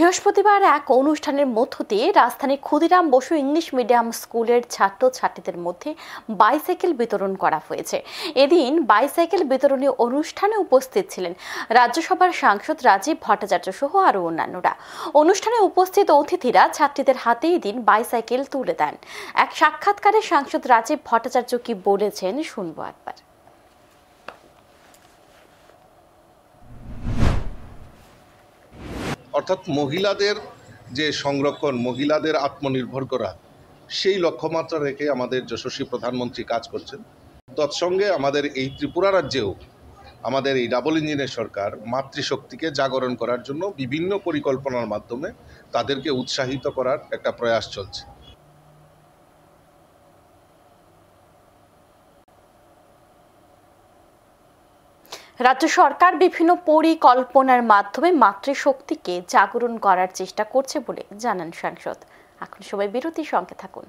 বৃহস্পতিবার এক অনুষ্ঠানের মধ্য দিয়ে রাজধানীর ক্ষুদিরাম বসু ইংলিশ মিডিয়াম স্কুলের ছাত্রছাত্রীদের মধ্যে বাইসাইকেল বিতরণ করা হয়েছে। এদিন বাইসাইকেল বিতরণী অনুষ্ঠানে উপস্থিত ছিলেন রাজ্যসভার সাংসদ রাজীব ভট্টাচার্য সহ আরও অন্যান্যরা। অনুষ্ঠানে উপস্থিত অতিথিরা ছাত্রীদের হাতে এদিন বাইসাইকেল তুলে দেন। এক সাক্ষাৎকারে সাংসদ রাজীব ভট্টাচার্য কি বলেছেন শুনবো একবার। অর্থাৎ মহিলাদের যে সংরক্ষণ, মহিলাদের আত্মনির্ভর করা, সেই লক্ষ্যমাত্রা রেখে আমাদের যশস্বী প্রধানমন্ত্রী কাজ করছেন। তৎসঙ্গে আমাদের এই ত্রিপুরা রাজ্যেও আমাদের এই ডাবল ইঞ্জিনের সরকার মাতৃশক্তিকে জাগরণ করার জন্য বিভিন্ন পরিকল্পনার মাধ্যমে তাদেরকে উৎসাহিত করার একটা প্রয়াস চলছে। রাজ্য সরকার বিভিন্ন পরিকল্পনার মাধ্যমে মাতৃশক্তিকে জাগরণ করার চেষ্টা করছে বলে জানান সাংসদ। এখন সবাই বিরতির সঙ্গে থাকুন।